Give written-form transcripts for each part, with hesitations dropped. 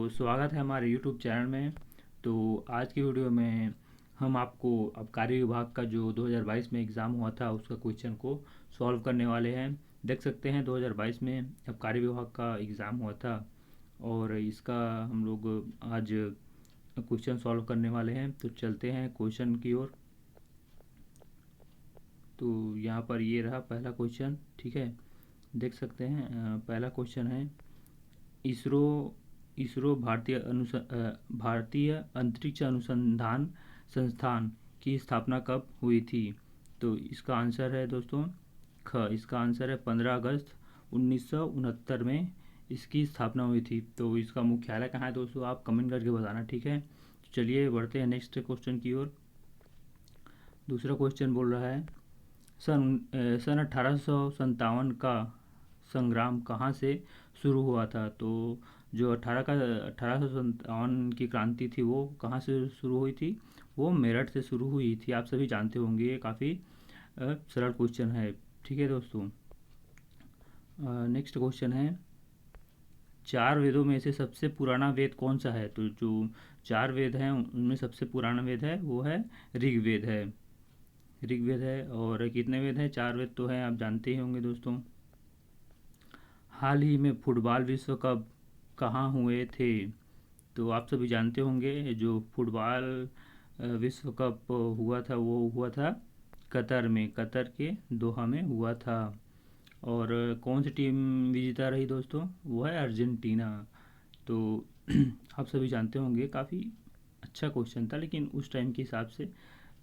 तो स्वागत है हमारे YouTube चैनल में। तो आज की वीडियो में हम आपको आबकारी विभाग का जो 2022 में एग्ज़ाम हुआ था उसका क्वेश्चन को सॉल्व करने वाले हैं। देख सकते हैं 2022 में आबकारी विभाग का एग्ज़ाम हुआ था और इसका हम लोग आज क्वेश्चन सॉल्व करने वाले हैं। तो चलते हैं क्वेश्चन की ओर। तो यहाँ पर ये रहा पहला क्वेश्चन, ठीक है। देख सकते हैं पहला क्वेश्चन है, इसरो इसरो भारतीय अंतरिक्ष अनुसंधान संस्थान की स्थापना कब हुई थी? तो इसका आंसर है दोस्तों इसका आंसर है 15 अगस्त 1969 में इसकी स्थापना हुई थी। तो इसका मुख्यालय कहाँ है दोस्तों, आप कमेंट करके बताना, ठीक है। तो चलिए बढ़ते हैं नेक्स्ट क्वेश्चन की ओर। दूसरा क्वेश्चन बोल रहा है, सन 1857 का संग्राम कहाँ से शुरू हुआ था? तो जो 1857 की क्रांति थी वो कहाँ से शुरू हुई थी? वो मेरठ से शुरू हुई थी। आप सभी जानते होंगे, ये काफ़ी सरल क्वेश्चन है, ठीक है दोस्तों। नेक्स्ट क्वेश्चन है, चार वेदों में से सबसे पुराना वेद कौन सा है? तो जो चार वेद हैं उनमें सबसे पुराना वेद है वो है ऋग्वेद है। ऋग्वेद है। और कितने वेद हैं? चार वेद तो हैं, आप जानते ही होंगे दोस्तों। हाल ही में फुटबॉल विश्व कप कहाँ हुए थे? तो आप सभी जानते होंगे, जो फुटबॉल विश्व कप हुआ था वो हुआ था कतर में, कतर के दोहा में हुआ था। और कौन सी टीम विजेता रही दोस्तों? वो है अर्जेंटीना। तो आप सभी जानते होंगे, काफ़ी अच्छा क्वेश्चन था लेकिन उस टाइम के हिसाब से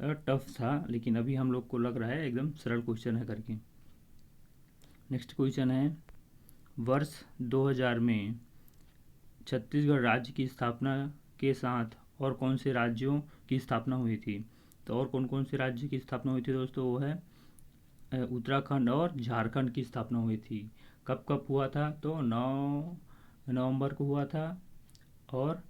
टफ था, लेकिन अभी हम लोग को लग रहा है एकदम सरल क्वेश्चन है करके। नेक्स्ट क्वेश्चन है, वर्ष 2000 में छत्तीसगढ़ राज्य की स्थापना के साथ और कौन से राज्यों की स्थापना हुई थी? तो और कौन कौन से राज्य की स्थापना हुई थी दोस्तों? वो है उत्तराखंड और झारखंड की स्थापना हुई थी। कब कब हुआ था? तो 9 नवंबर को हुआ था और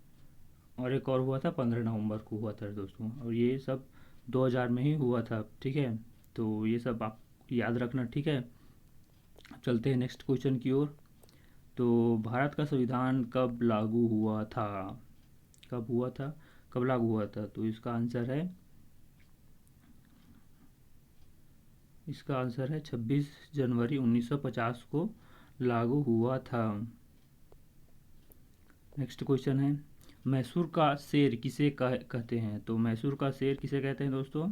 एक और हुआ था 15 नवंबर को हुआ था दोस्तों। और ये सब 2000 में ही हुआ था, ठीक है। तो ये सब आप याद रखना, ठीक है। चलते हैं नेक्स्ट क्वेश्चन की ओर। तो भारत का संविधान कब लागू हुआ था? कब हुआ था, कब लागू हुआ था? तो इसका आंसर है 26 जनवरी 1950 को लागू हुआ था। नेक्स्ट क्वेश्चन है, मैसूर का शेर किसे कहते हैं? तो मैसूर का शेर किसे कहते हैं दोस्तों?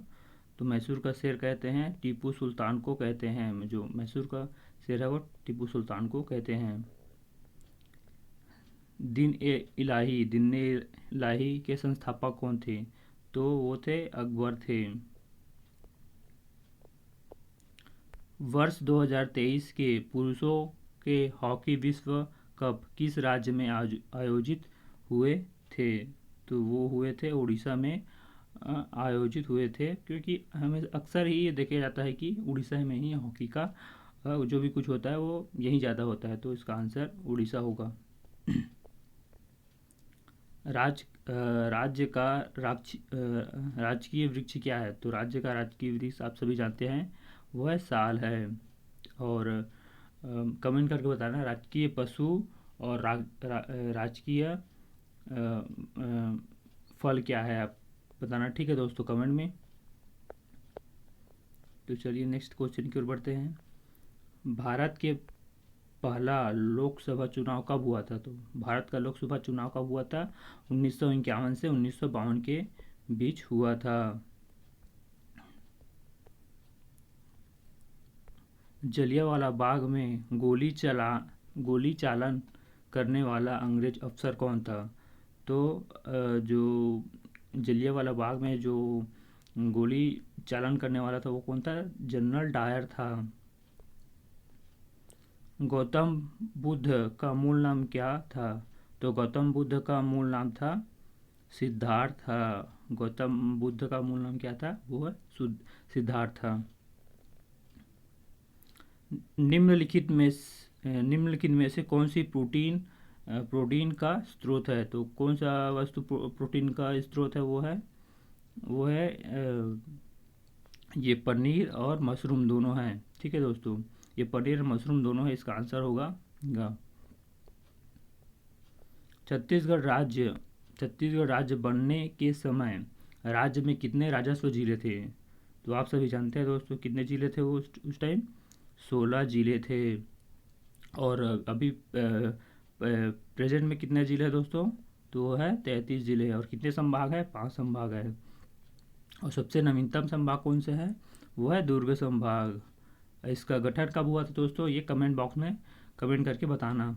तो मैसूर का शेर कहते हैं टीपू सुल्तान को कहते हैं। जो मैसूर का शेर है वो टीपू सुल्तान को कहते हैं। दिन ए इलाही के संस्थापक कौन थे? तो वो थे अकबर थे। वर्ष 2023 के पुरुषों के हॉकी विश्व कप किस राज्य में आयोजित हुए थे? तो वो हुए थे उड़ीसा में आयोजित हुए थे, क्योंकि हमें अक्सर ही ये देखा जाता है कि उड़ीसा में ही हॉकी का जो भी कुछ होता है वो यहीं ज़्यादा होता है। तो इसका आंसर उड़ीसा होगा। राज्य का राजकीय वृक्ष क्या है? तो राज्य का राजकीय वृक्ष आप सभी जानते हैं, वो है साल है। और कमेंट करके बताना राजकीय पशु और राजकीय फल क्या है, आप बताना, ठीक है दोस्तों, कमेंट में। तो चलिए नेक्स्ट क्वेश्चन की ओर बढ़ते हैं। भारत के पहला लोकसभा चुनाव कब हुआ था? तो भारत का लोकसभा चुनाव कब हुआ था? 1951 से 1952 के बीच हुआ था। जलियांवाला बाग में गोली चालन करने वाला अंग्रेज अफसर कौन था? तो जो जलियांवाला बाग में जो गोली चालन करने वाला था वो कौन था? जनरल डायर था। गौतम बुद्ध का मूल नाम क्या था? तो गौतम बुद्ध का मूल नाम था सिद्धार्थ था। गौतम बुद्ध का मूल नाम क्या था? वो है सिद्धार्थ था। निम्नलिखित में से कौन सी प्रोटीन का स्रोत है? तो कौन सा वस्तु प्रोटीन का स्रोत है? वो है ये पनीर और मशरूम दोनों हैं, ठीक है दोस्तों। ये पनीर और मशरूम दोनों है, इसका आंसर होगा गा। छत्तीसगढ़ राज्य बनने के समय राज्य में कितने राजस्व जिले थे? तो आप सभी जानते हैं दोस्तों कितने जिले थे वो उस टाइम? 16 जिले थे। और अभी प्रेजेंट में कितने जिले हैं दोस्तों? तो वो है 33 जिले। और कितने संभाग है? 5 संभाग है। और सबसे नवीनतम संभाग कौन सा है? वो है दुर्ग संभाग। इसका गठन कब हुआ था दोस्तों? ये कमेंट बॉक्स में कमेंट करके बताना।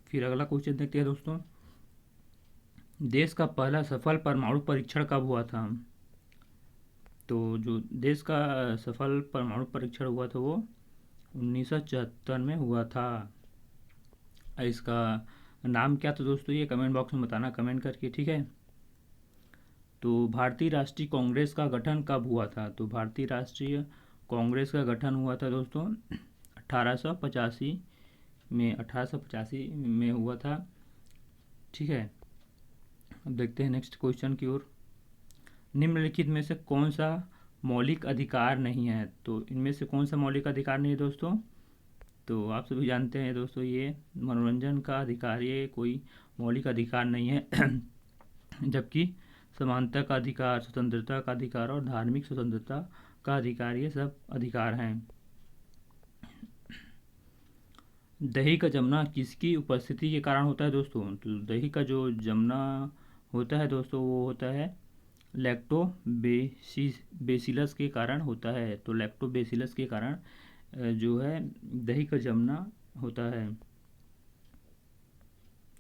फिर अगला क्वेश्चन देखते हैं दोस्तों, देश का पहला सफल परमाणु परीक्षण कब हुआ था? तो जो देश का सफल परमाणु परीक्षण हुआ था वो 1974 में हुआ था। इसका नाम क्या था दोस्तों? ये कमेंट बॉक्स में बताना कमेंट करके, ठीक है। तो भारतीय राष्ट्रीय कांग्रेस का गठन कब हुआ था? तो भारतीय राष्ट्रीय कांग्रेस का गठन हुआ था दोस्तों 1885 में हुआ था, ठीक है। अब देखते हैं नेक्स्ट क्वेश्चन की ओर। निम्नलिखित में से कौन सा मौलिक अधिकार नहीं है? तो इनमें से कौन सा मौलिक अधिकार नहीं है दोस्तों? तो आप सभी जानते हैं दोस्तों, ये मनोरंजन का अधिकार ये कोई मौलिक अधिकार नहीं है जबकि समानता का अधिकार, स्वतंत्रता का अधिकार और धार्मिक स्वतंत्रता का अधिकार ये सब अधिकार हैं। दही का जमना किसकी उपस्थिति के कारण होता है दोस्तों? तो दही का जो जमना होता है दोस्तों वो होता है लैक्टोबेसिलस के कारण होता है। तो लैक्टोबेसिलस के कारण जो है दही का जमना होता है,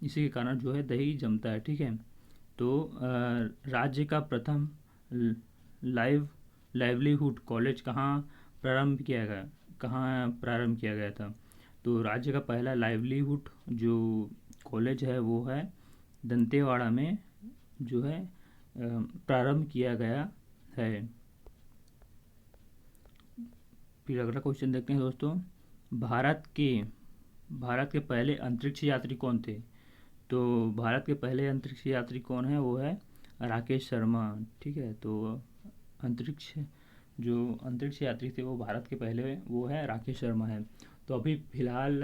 इसी के कारण जो है दही जमता है, ठीक है। तो राज्य का प्रथम लाइवलीहुड कॉलेज कहाँ प्रारंभ किया गया था? तो राज्य का पहला लाइवलीहुड जो कॉलेज है वो है दंतेवाड़ा में जो है प्रारंभ किया गया है। फिर अगला क्वेश्चन देखते हैं दोस्तों, भारत के पहले अंतरिक्ष यात्री कौन थे? तो भारत के पहले अंतरिक्ष यात्री कौन है? वो है राकेश शर्मा, ठीक है। तो अंतरिक्ष यात्री थे वो भारत के पहले वो है राकेश शर्मा है। तो अभी फ़िलहाल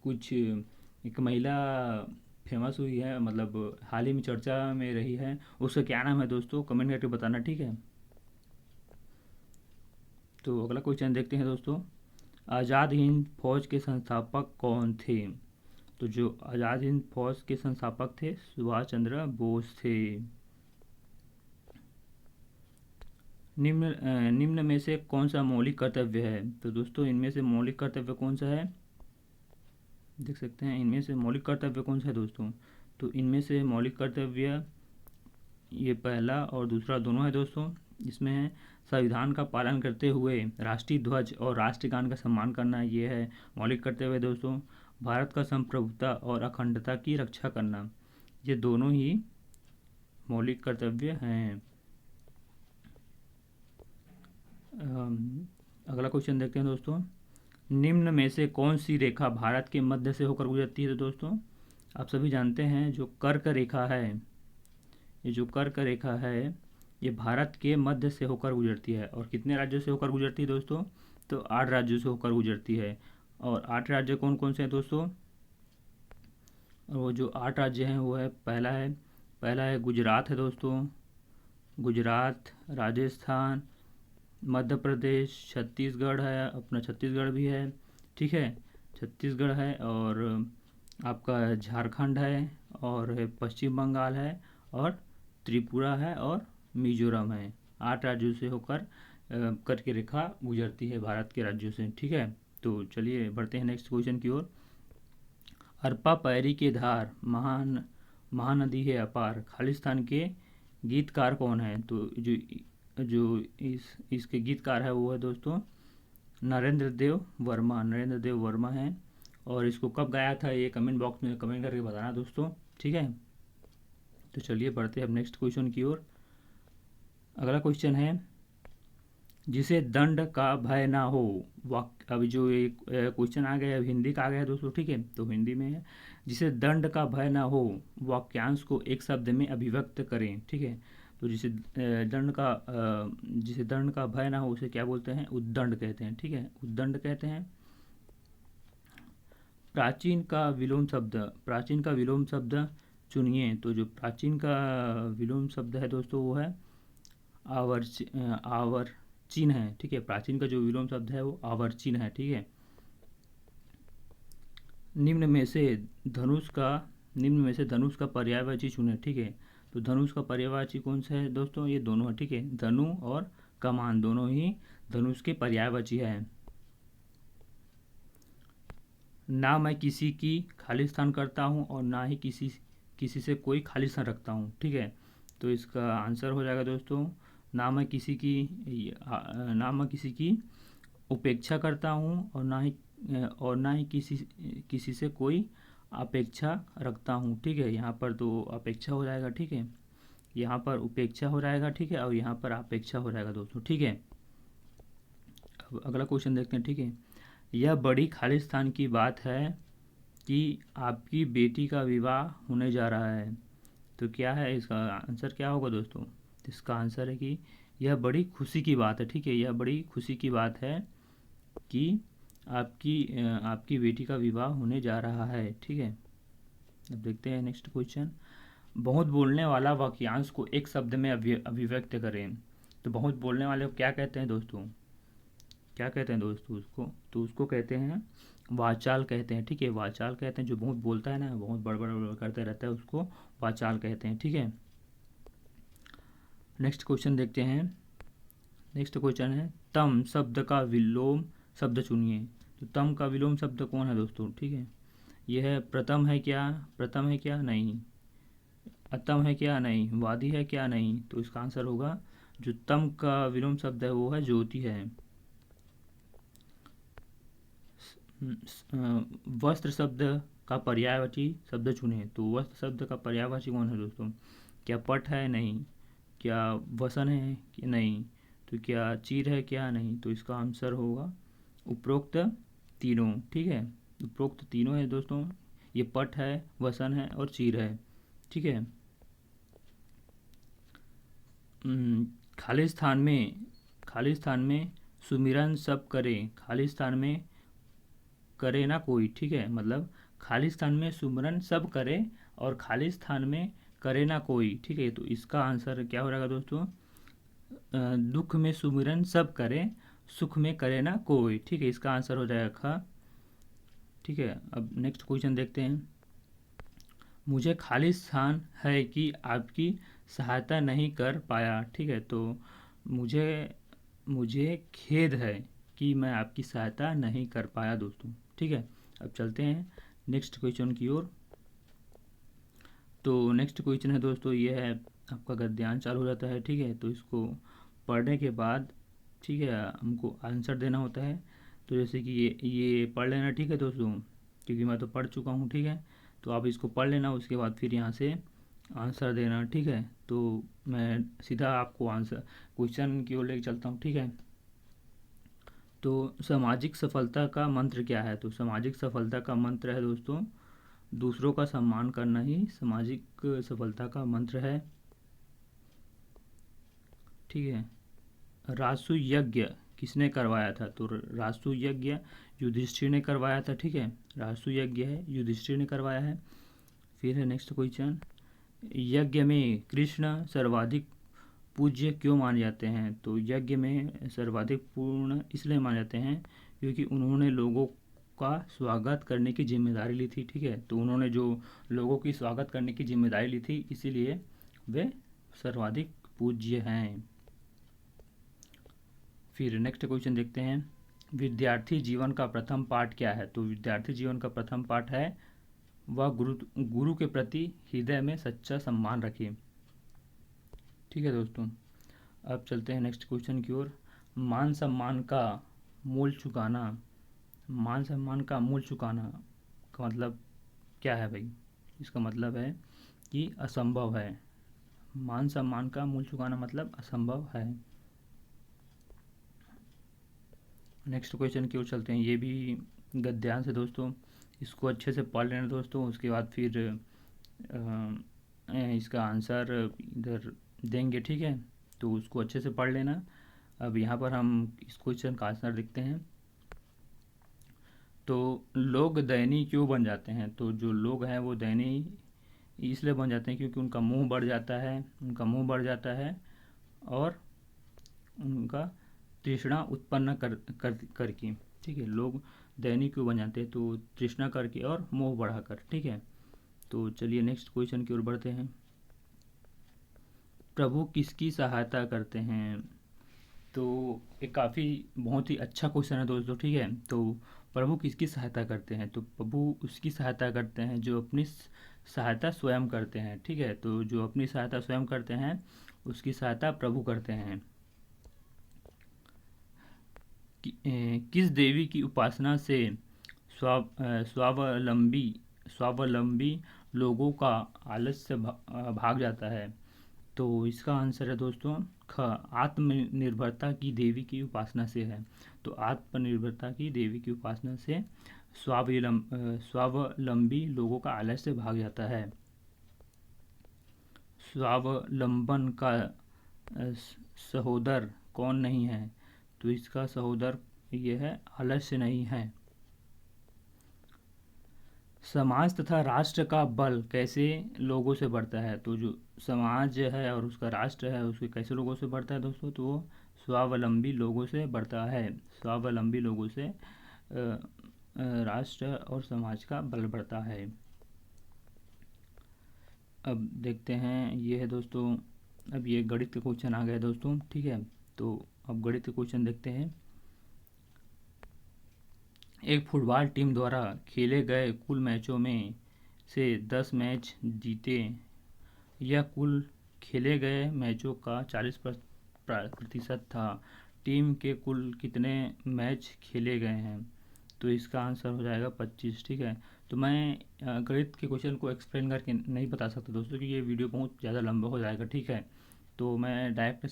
कुछ एक महिला फेमस हुई है, मतलब हाल ही में चर्चा में रही है, उसका क्या नाम है दोस्तों? कमेंट करके बताना, ठीक है। तो अगला क्वेश्चन देखते हैं दोस्तों, आज़ाद हिंद फौज के संस्थापक कौन थे? तो जो आज़ाद हिंद फौज के संस्थापक थे सुभाष चंद्र बोस थे। निम्न में से कौन सा मौलिक कर्तव्य है? तो दोस्तों इनमें से मौलिक कर्तव्य कौन सा है? देख सकते हैं इनमें से मौलिक कर्तव्य कौन सा है दोस्तों? तो इनमें से मौलिक कर्तव्य ये पहला और दूसरा दोनों है दोस्तों। इसमें है संविधान का पालन करते हुए राष्ट्रीय ध्वज और राष्ट्रगान का सम्मान करना, ये है मौलिक कर्तव्य दोस्तों। भारत का संप्रभुता और अखंडता की रक्षा करना, ये दोनों ही मौलिक कर्तव्य हैं। अगला क्वेश्चन देखते हैं दोस्तों, निम्न में से कौन सी रेखा भारत के मध्य से होकर गुजरती है? तो दोस्तों आप सभी जानते हैं जो कर्क रेखा है, ये जो कर्क रेखा है ये भारत के मध्य से होकर गुजरती है। और कितने राज्यों से होकर गुजरती है दोस्तों? तो 8 राज्यों से होकर गुजरती है। और 8 राज्य कौन कौन से हैं दोस्तों? और वो जो 8 राज्य हैं वो है पहला है गुजरात है दोस्तों, गुजरात, राजस्थान, मध्य प्रदेश, छत्तीसगढ़ है, अपना छत्तीसगढ़ भी है, ठीक है, छत्तीसगढ़ है, और आपका झारखंड है, और पश्चिम बंगाल है, और त्रिपुरा है, और मिजोरम है। 8 राज्यों से होकर करके रेखा गुजरती है भारत के राज्यों से, ठीक है। तो चलिए बढ़ते हैं नेक्स्ट क्वेश्चन की ओर। अरपा पैरी के धार महानदी है अपार, खालिस्तान के गीतकार कौन है? तो जो इसके गीतकार है वो है दोस्तों नरेंद्र देव वर्मा है। और इसको कब गाया था ये कमेंट बॉक्स में कमेंट करके बताना दोस्तों, ठीक है। तो चलिए बढ़ते हैं अब नेक्स्ट क्वेश्चन की ओर। अगला क्वेश्चन है, जिसे दंड का भय ना हो, अभी जो एक क्वेश्चन आ गया हिंदी का आ गया दोस्तों, ठीक है। तो हिंदी में है, जिसे दंड का भय ना हो वाक्यांश को एक शब्द में अभिव्यक्त करें, ठीक है। तो जिसे दंड का भय ना हो उसे क्या बोलते हैं? उद्दंड कहते हैं, ठीक है, उद्दंड कहते हैं। प्राचीन का विलोम शब्द चुनिए। तो जो प्राचीन का विलोम शब्द है दोस्तों वो है आवर्चीन है। ठीक है, प्राचीन का जो विलोम शब्द है वो आवर्चीन है। ठीक है, निम्न में से धनुष का पर्यायवाची चुने। ठीक है, तो धनुष का पर्यायवाची कौन सा है दोस्तों? ये दोनों है। ठीक है, धनु और कमान दोनों ही धनुष के पर्यायवाची है। ना मैं किसी की खालिस्तान करता हूँ और ना ही किसी से कोई खालिस्तान रखता हूँ। ठीक है, तो इसका आंसर हो जाएगा दोस्तों, ना मैं किसी की उपेक्षा करता हूँ और ना ही किसी से कोई अपेक्षा रखता हूँ। ठीक है, यहाँ पर तो अपेक्षा हो जाएगा। ठीक है, यहाँ पर उपेक्षा हो जाएगा। ठीक है, और यहाँ पर अपेक्षा हो जाएगा दोस्तों। ठीक है, अब अगला क्वेश्चन देखते हैं। ठीक है, यह बड़ी खालिस्तान की बात है कि आपकी बेटी का विवाह होने जा रहा है। तो क्या है इसका आंसर? क्या होगा दोस्तों? इसका आंसर है कि यह बड़ी खुशी की बात है। ठीक है, यह बड़ी खुशी की बात है कि आपकी बेटी का विवाह होने जा रहा है। ठीक है, अब देखते हैं नेक्स्ट क्वेश्चन। बहुत बोलने वाला वाक्यांश को एक शब्द में अभिव्यक्त करें। तो बहुत बोलने वाले को क्या कहते हैं दोस्तों? क्या कहते हैं दोस्तों उसको? तो उसको कहते हैं वाचाल कहते हैं। ठीक है, वाचाल कहते हैं, जो बहुत बोलता है ना, बहुत बड़ करते रहता है, उसको वाचाल कहते हैं। ठीक है, नेक्स्ट क्वेश्चन देखते हैं। नेक्स्ट क्वेश्चन है तम शब्द का विलोम शब्द चुनिए। तो तम का विलोम शब्द कौन है दोस्तों? ठीक है, यह है प्रथम है क्या? प्रथम है क्या? नहीं। अतम है क्या? नहीं। वादी है क्या? नहीं। तो इसका आंसर होगा, जो तम का विलोम शब्द है वो है ज्योति है। वस्त्र शब्द का पर्यायवाची शब्द चुने। तो वस्त्र शब्द का पर्यायवाची कौन है दोस्तों? क्या पट है? नहीं। क्या वसन है? कि नहीं। तो क्या चीर है? क्या? नहीं। तो इसका आंसर होगा उपरोक्त तीनों। ठीक है, उपरोक्त तीनों है दोस्तों, ये पट है, वसन है और चीर है। ठीक है, खाली स्थान में सुमिरन सब करे, खाली स्थान में करे ना कोई। ठीक है, मतलब खाली स्थान में सुमिरन सब करे और खाली स्थान में करे ना कोई। ठीक है, तो इसका आंसर क्या हो जाएगा दोस्तों? दुख में सुमिरन सब करे, सुख में करे ना कोई। ठीक है, इसका आंसर हो जाएगा ख। ठीक है, अब नेक्स्ट क्वेश्चन देखते हैं। मुझे खाली स्थान है कि आपकी सहायता नहीं कर पाया। ठीक है, तो मुझे मुझे खेद है कि मैं आपकी सहायता नहीं कर पाया दोस्तों। ठीक है, अब चलते हैं नेक्स्ट क्वेश्चन की ओर। तो नेक्स्ट क्वेश्चन है दोस्तों, ये है आपका गद्यांश चालू हो जाता है। ठीक है, तो इसको पढ़ने के बाद, ठीक है, हमको आंसर देना होता है। तो जैसे कि ये पढ़ लेना। ठीक है दोस्तों, क्योंकि मैं तो पढ़ चुका हूँ। ठीक है, तो आप इसको पढ़ लेना, उसके बाद फिर यहाँ से आंसर देना। ठीक है, तो मैं सीधा आपको आंसर क्वेश्चन की ओर लेके चलता हूँ। ठीक है, तो सामाजिक सफलता का मंत्र क्या है? तो सामाजिक सफलता का मंत्र है दोस्तों, दूसरों का सम्मान करना ही सामाजिक सफलता का मंत्र है। ठीक है, राजसु यज्ञ किसने करवाया था? तो राजसु यज्ञ युधिष्ठिर ने करवाया था। ठीक है, राजसु यज्ञ है युधिष्ठिर ने करवाया है। फिर है नेक्स्ट क्वेश्चन, यज्ञ में कृष्ण सर्वाधिक पूज्य क्यों माने जाते हैं? तो यज्ञ में सर्वाधिक पूर्ण इसलिए माने जाते हैं क्योंकि उन्होंने लोगों का स्वागत करने की जिम्मेदारी ली थी। ठीक है, तो उन्होंने जो लोगों की स्वागत करने की जिम्मेदारी ली थी, इसीलिए वे सर्वाधिक पूज्य हैं। फिर नेक्स्ट क्वेश्चन देखते हैं, विद्यार्थी जीवन का प्रथम पाठ क्या है? तो विद्यार्थी जीवन का प्रथम पाठ है वह गुरु के प्रति हृदय में सच्चा सम्मान रखे। ठीक है दोस्तों, अब चलते हैं नेक्स्ट क्वेश्चन की ओर। मान सम्मान का मूल चुकाना, मान सम्मान का मूल चुकाना का मतलब क्या है भाई? इसका मतलब है कि असंभव है। मान सम्मान का मूल चुकाना मतलब असंभव है। नेक्स्ट क्वेश्चन की ओर चलते हैं, ये भी गद्यांश है दोस्तों, इसको अच्छे से पढ़ लेना दोस्तों, उसके बाद फिर इसका आंसर इधर देंगे। ठीक है, तो उसको अच्छे से पढ़ लेना। अब यहाँ पर हम इस क्वेश्चन का आंसर देखते हैं। तो लोग दयनीय क्यों बन जाते हैं? तो जो लोग हैं वो दयनीय इसलिए बन जाते हैं क्योंकि उनका मुंह बढ़ जाता है और उनका तृष्णा उत्पन्न करके। ठीक है, लोग दयनीय क्यों बन जाते हैं? तो तृष्णा करके और मोह बढ़ाकर। ठीक है, तो चलिए नेक्स्ट क्वेश्चन की ओर बढ़ते हैं। प्रभु किसकी सहायता करते हैं? तो ये काफ़ी बहुत ही अच्छा क्वेश्चन है दोस्तों। ठीक है, तो प्रभु किसकी सहायता करते हैं? तो प्रभु उसकी सहायता करते हैं जो अपनी सहायता स्वयं करते हैं। ठीक है, तो जो अपनी सहायता स्वयं करते हैं उसकी सहायता प्रभु करते हैं। किस देवी की उपासना से स्वावलंबी स्वावलंबी लोगों का आलस्य भाग जाता है? तो इसका आंसर है दोस्तों ख, आत्मनिर्भरता की देवी की उपासना से है। तो आत्मनिर्भरता की देवी की उपासना से स्वावलंबी लोगों का आलस्य भाग जाता है। स्वावलंबन का सहोदर कौन नहीं है? तो इसका सहोदर ये है आलस्य नहीं है। समाज तथा राष्ट्र का बल कैसे लोगों से बढ़ता है? तो जो समाज है और उसका राष्ट्र है उसके कैसे लोगों से बढ़ता है दोस्तों? तो वो स्वावलंबी लोगों से बढ़ता है। स्वावलंबी लोगों से राष्ट्र और समाज का बल बढ़ता है। अब देखते हैं, ये है दोस्तों, अब ये गणित के क्वेश्चन आ गए दोस्तों। ठीक है, तो अब गणित के क्वेश्चन देखते हैं। एक फुटबॉल टीम द्वारा खेले गए कुल मैचों में से 10 मैच जीते। यह कुल खेले गए मैचों का 40% था। टीम के कुल कितने मैच खेले गए हैं? तो इसका आंसर हो जाएगा 25। ठीक है, तो मैं गणित के क्वेश्चन को एक्सप्लेन करके नहीं बता सकता दोस्तों क्योंकि ये वीडियो बहुत ज़्यादा लंबा हो जाएगा। ठीक है, तो मैं डायरेक्ट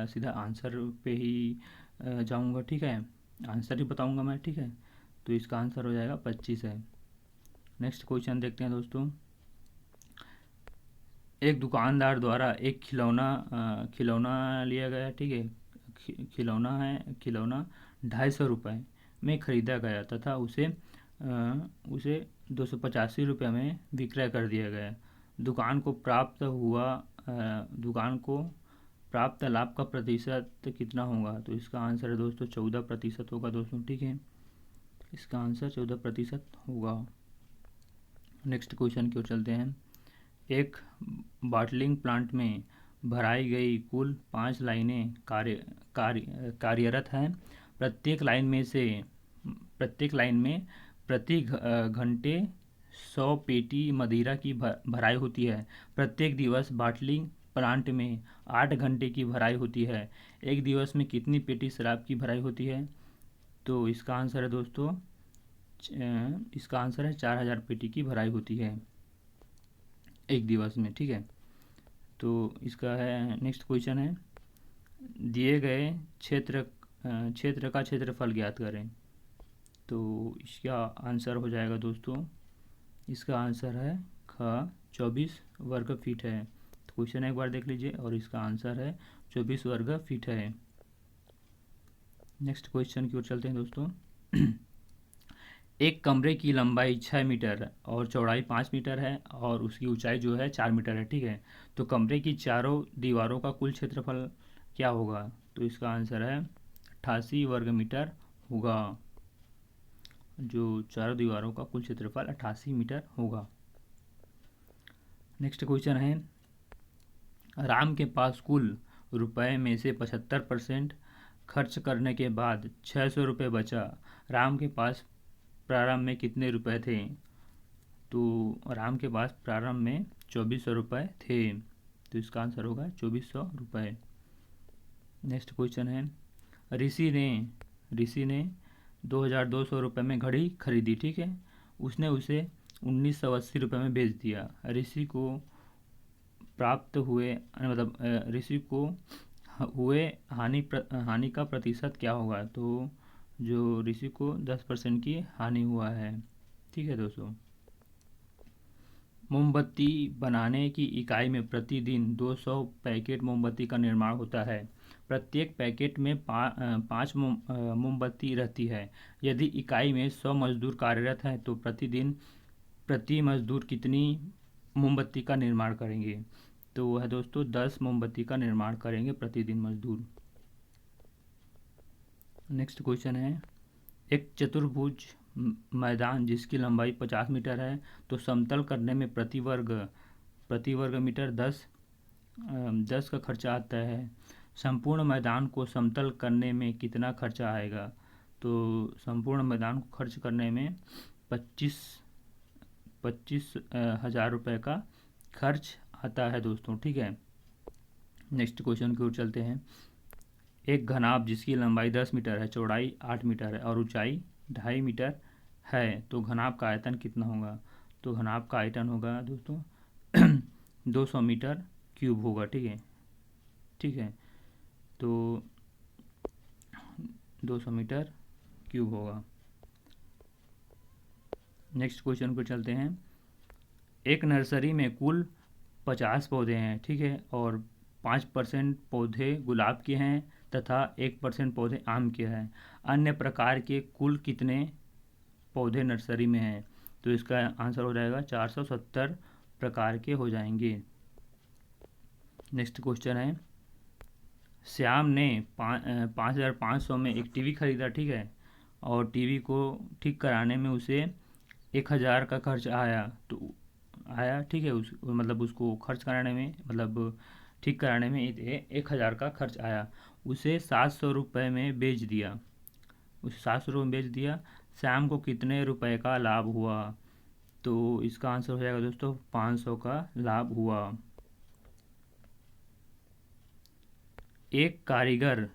सीधा आंसर पे ही जाऊँगा। ठीक है, आंसर ही बताऊँगा मैं। ठीक है, तो इसका आंसर हो जाएगा 25 है। नेक्स्ट क्वेश्चन देखते हैं दोस्तों। एक दुकानदार द्वारा एक खिलौना लिया गया। ठीक है, खिलौना 250 रुपये में ख़रीदा गया तथा उसे 285 रुपये में विक्रय कर दिया गया। दुकान को प्राप्त लाभ का प्रतिशत कितना होगा? तो इसका आंसर है दोस्तों 14% होगा दोस्तों। ठीक है, इसका आंसर 14% होगा। नेक्स्ट क्वेश्चन की ओर चलते हैं। एक बॉटलिंग प्लांट में भराई गई कुल 5 लाइनें कार्यरत हैं। प्रत्येक लाइन में प्रति घंटे 100 पेटी मदिरा की भराई होती है। प्रत्येक दिवस बॉटलिंग प्लांट में 8 घंटे की भराई होती है। एक दिवस में कितनी पेटी शराब की भराई होती है? तो इसका आंसर है दोस्तों 4000 पेटी की भराई होती है एक दिवस में। ठीक है, तो इसका है नेक्स्ट क्वेश्चन है, दिए गए क्षेत्र का क्षेत्रफल ज्ञात करें। तो इसका आंसर हो जाएगा दोस्तों, इसका आंसर है ख 24 वर्ग फीट है। तो क्वेश्चन एक बार देख लीजिए और इसका आंसर है 24 वर्ग फीट है। नेक्स्ट क्वेश्चन की ओर चलते हैं दोस्तों। एक कमरे की लंबाई 6 मीटर और चौड़ाई 5 मीटर है और उसकी ऊंचाई जो है 4 मीटर है। ठीक है, तो कमरे की चारों दीवारों का कुल क्षेत्रफल क्या होगा? तो इसका आंसर है 88 वर्ग मीटर होगा। जो चारों दीवारों का कुल क्षेत्रफल 88 मीटर होगा। नेक्स्ट क्वेश्चन है, राम के पास कुल रुपए में से 75% खर्च करने के बाद 600 रुपये बचा। राम के पास प्रारंभ में कितने रुपए थे? तो राम के पास प्रारंभ में 2400 रुपये थे। तो इसका आंसर होगा 2400 रुपये। नेक्स्ट क्वेश्चन है, ऋषि ने 2200 रुपये में घड़ी खरीदी। ठीक है, उसने उसे 1980 रुपये में बेच दिया। ऋषि को हुए हानि का प्रतिशत क्या होगा? तो जो ऋषि को 10% की हानि हुआ है। ठीक है दोस्तों, मोमबत्ती बनाने की इकाई में प्रतिदिन 200 पैकेट मोमबत्ती का निर्माण होता है। प्रत्येक पैकेट में 5 मोमबत्ती रहती है। यदि इकाई में 100 मजदूर कार्यरत हैं तो प्रतिदिन प्रति मजदूर कितनी मोमबत्ती का निर्माण करेंगे? तो वो है दोस्तों 10 मोमबत्ती का निर्माण करेंगे प्रतिदिन मजदूर। नेक्स्ट क्वेश्चन है, एक चतुर्भुज मैदान जिसकी लंबाई 50 मीटर है तो समतल करने में प्रति वर्ग मीटर 10 का खर्चा आता है। संपूर्ण मैदान को समतल करने में कितना खर्चा आएगा? तो संपूर्ण मैदान को खर्च करने में 25,000 रुपये का खर्च आता है दोस्तों। ठीक है, नेक्स्ट क्वेश्चन की ओर चलते हैं। एक घनाभ जिसकी लंबाई 10 मीटर है, चौड़ाई 8 मीटर है और ऊंचाई 2.5 मीटर है तो घनाभ का आयतन कितना होगा? तो घनाभ का आयतन होगा दोस्तों 200 मीटर क्यूब होगा। ठीक है, ठीक है, तो 200 मीटर क्यूब होगा। नेक्स्ट क्वेश्चन को चलते हैं। एक नर्सरी में कुल 50 पौधे हैं, ठीक है, और 5% पौधे गुलाब के हैं तथा 1% पौधे आम के हैं। अन्य प्रकार के कुल कितने पौधे नर्सरी में हैं? तो इसका आंसर हो जाएगा 470 प्रकार के हो जाएंगे। नेक्स्ट क्वेश्चन है, श्याम ने 5,500 में एक टीवी खरीदा, ठीक है, और टीवी को ठीक कराने में उसे 1,000 का खर्च आया तो आया, ठीक है, मतलब उसको खर्च कराने में, मतलब ठीक कराने में 1,000 का खर्च आया। उसे 700 रुपये में बेच दिया, श्याम को कितने रुपए का लाभ हुआ? तो इसका आंसर हो जाएगा दोस्तों 500 का लाभ हुआ। एक कारीगर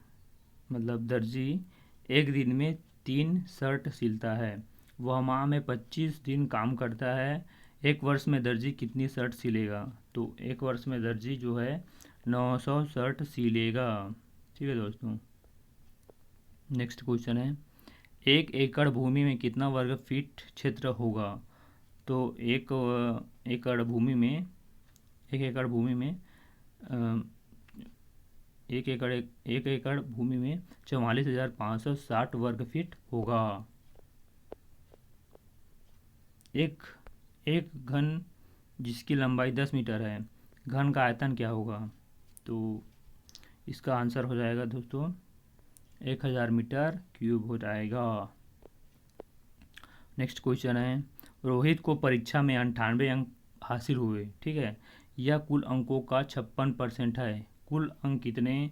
मतलब दर्जी एक दिन में 3 शर्ट सिलता है। वह माह में 25 दिन काम करता है। एक वर्ष में दर्जी कितनी शर्ट सिलेगा? तो एक वर्ष में दर्जी जो है 900 शर्ट सिलेगा। ठीक है दोस्तों, नेक्स्ट क्वेश्चन है, 1 एकड़ भूमि में कितना वर्ग फीट क्षेत्र होगा? तो एक एकड़ भूमि में 44,560 वर्ग फीट होगा। एक घन जिसकी लंबाई 10 मीटर है, घन का आयतन क्या होगा? तो इसका आंसर हो जाएगा दोस्तों 1,000 मीटर क्यूब हो जाएगा। नेक्स्ट क्वेश्चन है, रोहित को परीक्षा में 98 अंक हासिल हुए, ठीक है, यह कुल अंकों का 56% है। कुल अंक कितने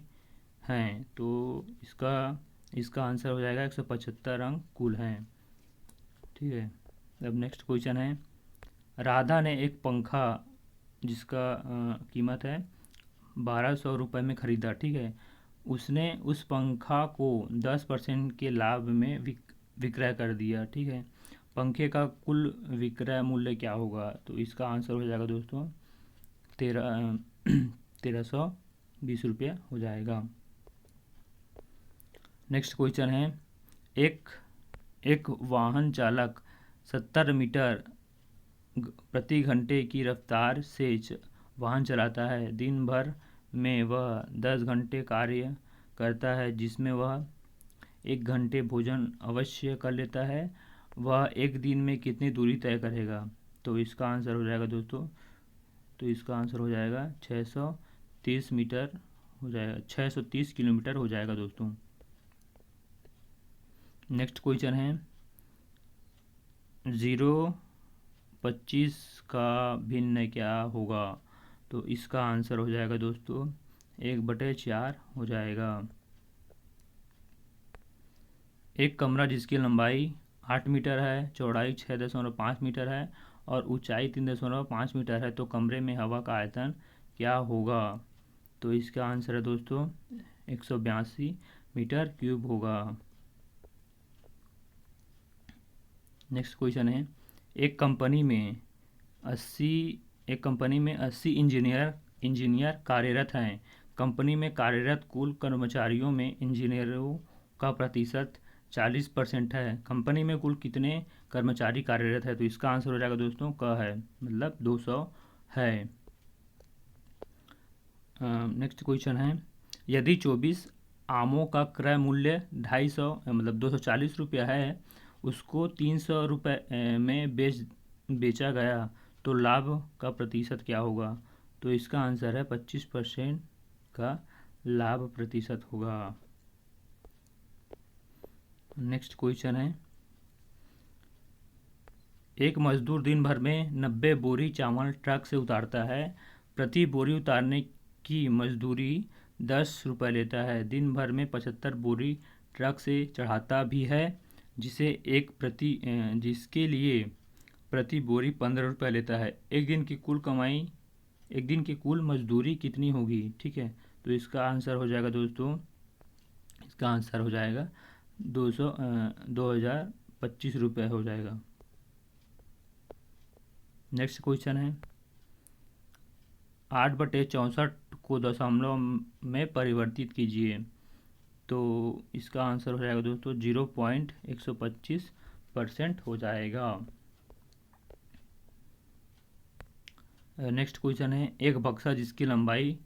हैं? तो इसका आंसर हो जाएगा 175 अंक कुल हैं। ठीक है, अब नेक्स्ट क्वेश्चन है, राधा ने एक पंखा जिसका कीमत है 1,200 रुपये में ख़रीदा, ठीक है, उसने उस पंखा को 10% के लाभ में विक्रय कर दिया। ठीक है, पंखे का कुल विक्रय मूल्य क्या होगा? तो इसका आंसर हो जाएगा दोस्तों 1,320 रुपये हो जाएगा। नेक्स्ट क्वेश्चन है, एक वाहन चालक 70 मीटर प्रति घंटे की रफ्तार से वाहन चलाता है। दिन भर में वह 10 घंटे कार्य करता है जिसमें वह 1 घंटे भोजन अवश्य कर लेता है। वह एक दिन में कितनी दूरी तय करेगा? तो इसका आंसर हो जाएगा दोस्तों, तो इसका आंसर हो जाएगा 630 मीटर हो जाएगा, 630 किलोमीटर हो जाएगा दोस्तों। नेक्स्ट क्वेश्चन है, 0-25 का भिन्न क्या होगा? तो इसका आंसर हो जाएगा दोस्तों 1/4 हो जाएगा। एक कमरा जिसकी लंबाई 8 मीटर है, चौड़ाई 6.5 मीटर है और ऊंचाई 3.5 मीटर है तो कमरे में हवा का आयतन क्या होगा? तो इसका आंसर है दोस्तों 182 मीटर क्यूब होगा। नेक्स्ट क्वेश्चन है, एक कंपनी में 80 इंजीनियर कार्यरत हैं। कंपनी में कार्यरत कुल कर्मचारियों में इंजीनियरों का प्रतिशत 40% है। कंपनी में कुल कितने कर्मचारी कार्यरत है? तो इसका आंसर हो जाएगा दोस्तों क है, मतलब 200 है। नेक्स्ट क्वेश्चन है, यदि 24 आमों का क्रय मूल्य 250 मतलब 240 रुपया है, उसको 300 रुपये में बेचा गया, तो लाभ का प्रतिशत क्या होगा? तो इसका आंसर है 25% का लाभ प्रतिशत होगा। नेक्स्ट क्वेश्चन है, एक मजदूर दिन भर में 90 बोरी चावल ट्रक से उतारता है। प्रति बोरी उतारने की मजदूरी 10 रुपये लेता है। दिन भर में 75 बोरी ट्रक से चढ़ाता भी है, जिसके लिए प्रति बोरी 15 रुपये लेता है। एक दिन की कुल मजदूरी कितनी होगी? ठीक है, तो इसका आंसर हो जाएगा दोस्तों, इसका आंसर हो जाएगा 2025 रुपये हो जाएगा। नेक्स्ट क्वेश्चन है, 8/64 को दशमलव में परिवर्तित कीजिए। तो इसका आंसर हो जाएगा दोस्तों 0.125% हो जाएगा। नेक्स्ट क्वेश्चन है, एक बक्सा जिसकी लंबाई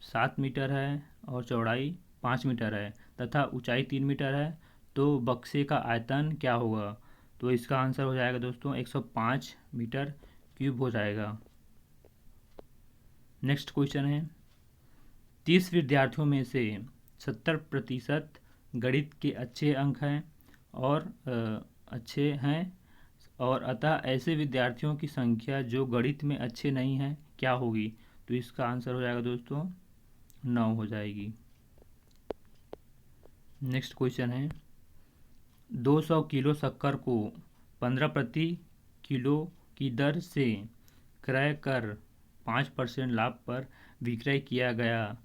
7 मीटर है और चौड़ाई 5 मीटर है तथा ऊंचाई 3 मीटर है, तो बक्से का आयतन क्या होगा? तो इसका आंसर हो जाएगा दोस्तों 105 मीटर क्यूब हो जाएगा। नेक्स्ट क्वेश्चन है, 30 विद्यार्थियों में से 70% गणित के अच्छे अंक हैं और अतः ऐसे विद्यार्थियों की संख्या जो गणित में अच्छे नहीं हैं क्या होगी? तो इसका आंसर हो जाएगा दोस्तों 9 हो जाएगी। नेक्स्ट क्वेश्चन है, 200 किलो शक्कर को 15 प्रति किलो की दर से क्रय कर 5% लाभ पर विक्रय किया गया,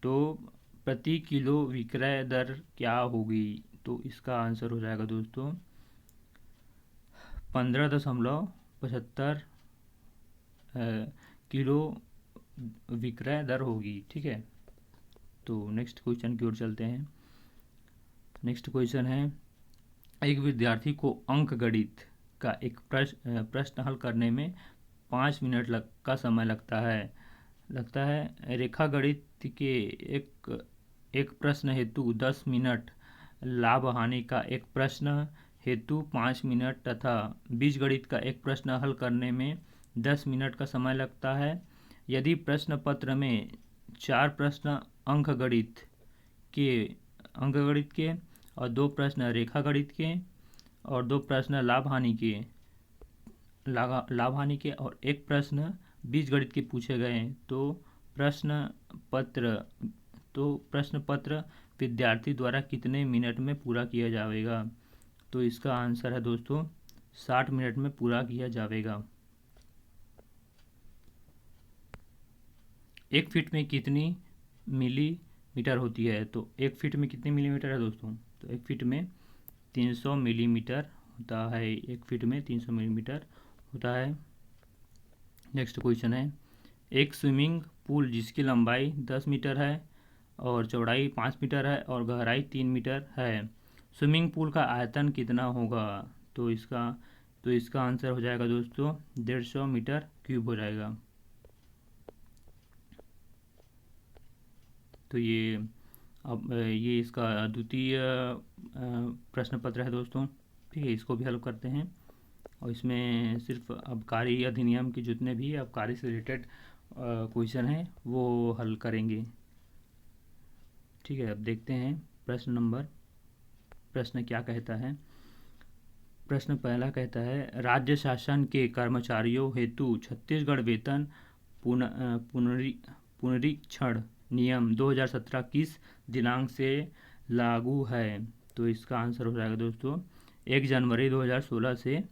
तो प्रति किलो विक्रय दर क्या होगी? तो इसका आंसर हो जाएगा दोस्तों 15.75 किलो विक्रय दर होगी। ठीक है, तो नेक्स्ट क्वेश्चन की ओर चलते हैं। नेक्स्ट क्वेश्चन है, एक विद्यार्थी को अंक गणित का एक प्रश्न हल करने में 5 मिनट का समय लगता है। रेखा गणित के एक प्रश्न हेतु 10 मिनट, लाभ हानि का एक प्रश्न हेतु 5 मिनट तथा बीजगणित का एक प्रश्न हल करने में 10 मिनट का समय लगता है। यदि प्रश्न पत्र में 4 प्रश्न अंकगणित के और 2 प्रश्न रेखा गणित के और 2 प्रश्न लाभ हानि के और 1 प्रश्न बीजगणित के पूछे गए, तो प्रश्न पत्र विद्यार्थी द्वारा कितने मिनट में पूरा किया जाएगा? तो इसका आंसर है दोस्तों 60 मिनट में पूरा किया जाएगा। 1 फीट में कितनी मिलीमीटर होती है? तो 1 फीट में कितनी मिलीमीटर है दोस्तों? तो 1 फीट में 300 मिलीमीटर होता है। 1 फीट में 300 मिलीमीटर होता है। नेक्स्ट क्वेश्चन है, एक स्विमिंग पूल जिसकी लंबाई 10 मीटर है और चौड़ाई 5 मीटर है और गहराई 3 मीटर है, स्विमिंग पूल का आयतन कितना होगा? तो इसका आंसर हो जाएगा दोस्तों 150 मीटर क्यूब हो जाएगा। तो ये इसका द्वितीय प्रश्न पत्र है दोस्तों। ठीक है, इसको भी हल करते हैं और इसमें सिर्फ आबकारी अधिनियम के जितने भी आबकारी से रिलेटेड क्वेश्चन हैं वो हल करेंगे। ठीक है, अब देखते हैं प्रश्न क्या कहता है। प्रश्न पहला कहता है, राज्य शासन के कर्मचारियों हेतु छत्तीसगढ़ वेतन पुनरीक्षण नियम 2017 किस दिनांक से लागू है? तो इसका आंसर हो जाएगा दोस्तों 1 जनवरी 2016 से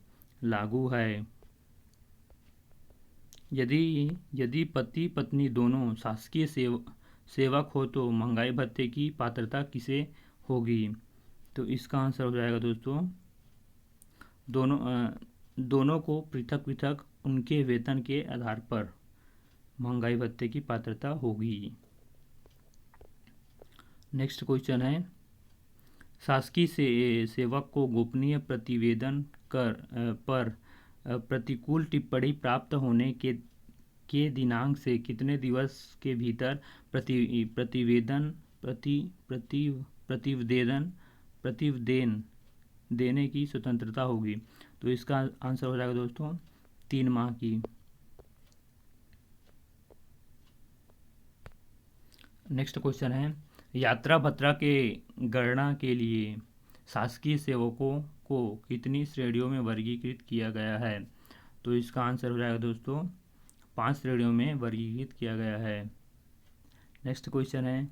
लागू है। यदि पति पत्नी दोनों शासकीय सेवक हो तो महंगाई भत्ते की पात्रता किसे होगी? तो इसका आंसर हो जाएगा दोस्तों दोनों को पृथक पृथक उनके वेतन के आधार पर महंगाई भत्ते की पात्रता होगी। नेक्स्ट क्वेश्चन है, शासकीय सेवक को गोपनीय प्रतिवेदन पर प्रतिकूल टिप्पणी प्राप्त होने के दिनांक से कितने दिवस के भीतर प्रतिवेदन प्रति प्रति प्रतिवेदन प्रतिवेदन देने की स्वतंत्रता होगी? तो इसका आंसर हो जाएगा दोस्तों 3 माह की। नेक्स्ट क्वेश्चन है, यात्रा भत्ता के गणना के लिए शासकीय सेवकों को कितनी श्रेणियों में वर्गीकृत किया गया है? तो इसका आंसर हो जाएगा दोस्तों 5 श्रेणियों में वर्गीकृत किया गया है। नेक्स्ट क्वेश्चन है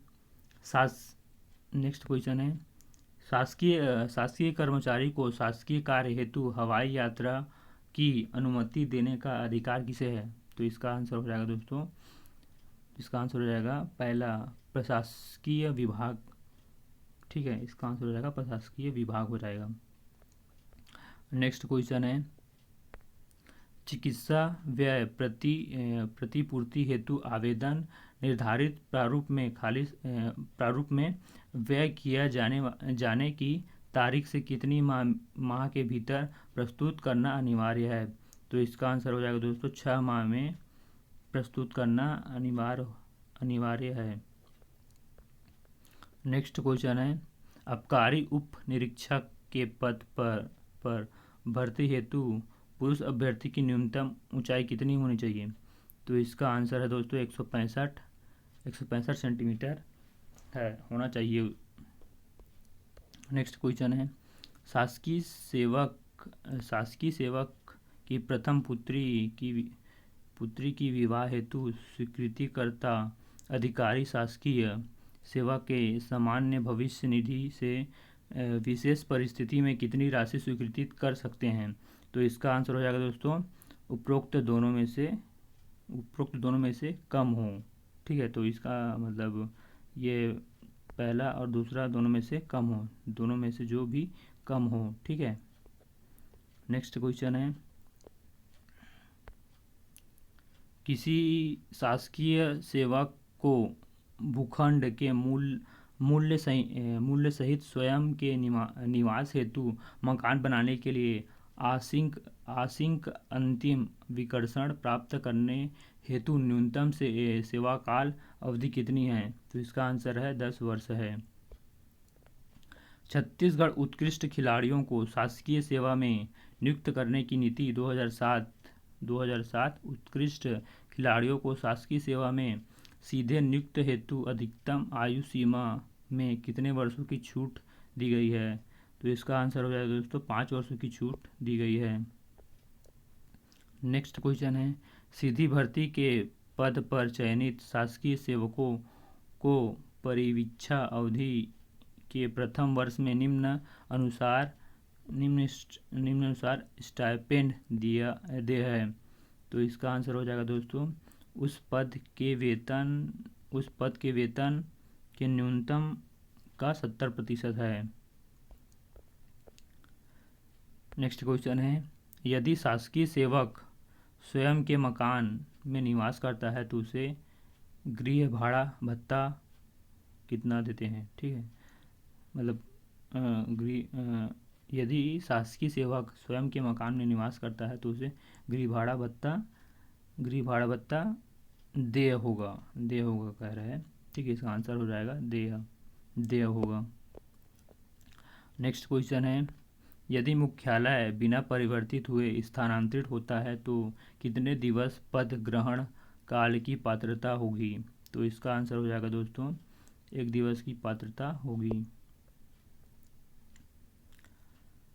शासकीय कर्मचारी को शासकीय कार्य हेतु हवाई यात्रा की अनुमति देने का अधिकार किसे है? तो इसका आंसर हो जाएगा दोस्तों, इसका आंसर हो जाएगा पहला प्रशासकीय विभाग। ठीक है, इसका आंसर हो जाएगा प्रशासकीय विभाग हो जाएगा। नेक्स्ट क्वेश्चन है, चिकित्सा व्यय प्रतिपूर्ति हेतु आवेदन निर्धारित प्रारूप में व्यय किया जाने की तारीख से कितनी माह के भीतर प्रस्तुत करना अनिवार्य है? तो इसका आंसर हो जाएगा दोस्तों 6 माह में प्रस्तुत करना अनिवार्य है। नेक्स्ट क्वेश्चन है, आबकारी उप निरीक्षक के पद पर भर्ती हेतु पुरुष अभ्यर्थी की न्यूनतम ऊंचाई कितनी होनी चाहिए? तो इसका आंसर है दोस्तों 165 सेंटीमीटर है, होना चाहिए। नेक्स्ट क्वेश्चन है, शासकीय सेवक की प्रथम पुत्री की विवाह हेतु स्वीकृतिकर्ता अधिकारी शासकीय सेवा के सामान्य भविष्य निधि से विशेष परिस्थिति में कितनी राशि स्वीकृत कर सकते हैं? तो इसका आंसर हो जाएगा दोस्तों उपरोक्त दोनों में से कम हो। ठीक है, तो इसका मतलब ये पहला और दूसरा दोनों में से कम हो, दोनों में से जो भी कम हो। ठीक है, नेक्स्ट क्वेश्चन है, किसी शासकीय सेवक को भूखंड के मूल्य सहित स्वयं के निवास हेतु मकान बनाने के लिए आंशिक अंतिम विकर्षण प्राप्त करने हेतु न्यूनतम सेवा काल अवधि कितनी है? तो इसका आंसर है 10 वर्ष है। छत्तीसगढ़ उत्कृष्ट खिलाड़ियों को शासकीय सेवा में नियुक्त करने की नीति 2007 उत्कृष्ट खिलाड़ियों को शासकीय सेवा में सीधे नियुक्त हेतु अधिकतम आयु सीमा में कितने वर्षों की छूट दी गई है? तो इसका आंसर हो जाएगा दोस्तों 5 वर्षों की छूट दी गई है। नेक्स्ट क्वेश्चन है, सीधी भर्ती के पद पर चयनित शासकीय सेवकों को परिवीक्षा अवधि के प्रथम वर्ष में निम्नानुसार स्टाइपेंड दे है। तो इसका आंसर हो जाएगा दोस्तों उस पद के वेतन के न्यूनतम का 70% है। नेक्स्ट क्वेश्चन है, यदि शासकीय सेवक स्वयं के मकान में निवास करता है तो उसे गृह भाड़ा भत्ता कितना देते हैं? ठीक है, मतलब यदि शासकीय सेवक स्वयं के मकान में निवास करता है तो उसे गृह भाड़ा भत्ता देय होगा कह रहा है। ठीक है, इसका आंसर हो जाएगा देय होगा। नेक्स्ट क्वेश्चन है, यदि मुख्यालय बिना परिवर्तित हुए स्थानांतरित होता है तो कितने दिवस पद ग्रहण काल की पात्रता होगी? तो इसका आंसर हो जाएगा दोस्तों 1 दिवस की पात्रता होगी।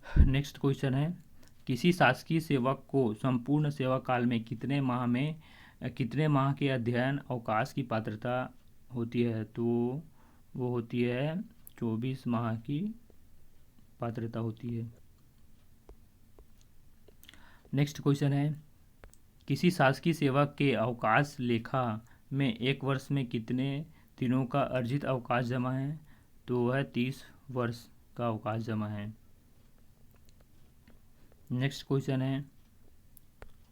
नेक्स्ट क्वेश्चन है, किसी शासकीय सेवक को संपूर्ण सेवा काल में कितने माह के अध्ययन अवकाश की पात्रता होती है? तो वो होती है 24 माह की पात्रता होती है। नेक्स्ट क्वेश्चन है, किसी शासकीय सेवक के अवकाश लेखा में 1 वर्ष में कितने दिनों का अर्जित अवकाश जमा है? तो वह 30 वर्ष का अवकाश जमा है। नेक्स्ट क्वेश्चन है,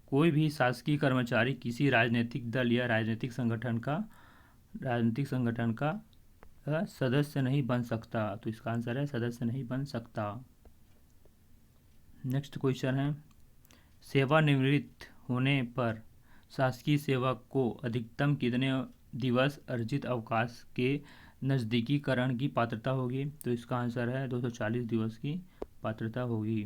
कोई भी शासकीय कर्मचारी किसी राजनीतिक दल या राजनीतिक संगठन का सदस्य नहीं बन सकता। तो इसका आंसर है सदस्य नहीं बन सकता। नेक्स्ट क्वेश्चन है, सेवानिवृत्त होने पर शासकीय सेवा को अधिकतम कितने दिवस अर्जित अवकाश के नज़दीकीकरण की पात्रता होगी? तो इसका आंसर है 240 दिवस की पात्रता होगी।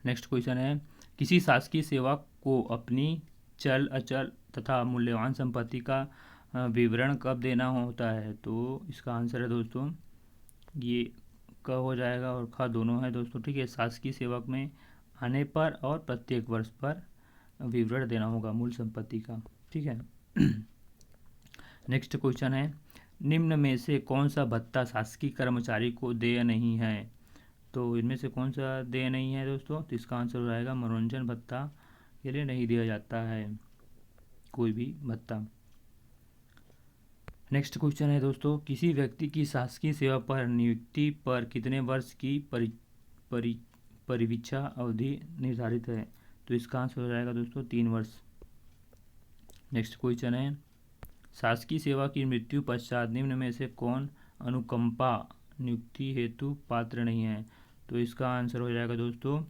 नेक्स्ट क्वेश्चन है, किसी शासकीय सेवा को अपनी चल अचल तथा मूल्यवान संपत्ति का विवरण कब देना होता है? तो इसका आंसर है दोस्तों, ये क हो जाएगा और ख दोनों है दोस्तों, ठीक है। शासकीय सेवक में आने पर और प्रत्येक वर्ष पर विवरण देना होगा मूल संपत्ति का, ठीक है। नेक्स्ट क्वेश्चन है, निम्न में से कौन सा भत्ता शासकीय कर्मचारी को देय नहीं है? तो इनमें से कौन सा देय नहीं है दोस्तों? तो इसका आंसर हो जाएगा मनोरंजन भत्ता के लिए नहीं दिया जाता है कोई भी भत्ता। नेक्स्ट क्वेश्चन है दोस्तों, किसी व्यक्ति की शासकीय सेवा पर नियुक्ति पर कितने वर्ष की परिवीक्षा अवधि निर्धारित है? तो इसका आंसर हो जाएगा दोस्तों 3 वर्ष। नेक्स्ट क्वेश्चन है, शासकीय सेवा की मृत्यु पश्चात निम्न में से कौन अनुकंपा नियुक्ति हेतु पात्र नहीं है? तो इसका आंसर हो जाएगा दोस्तों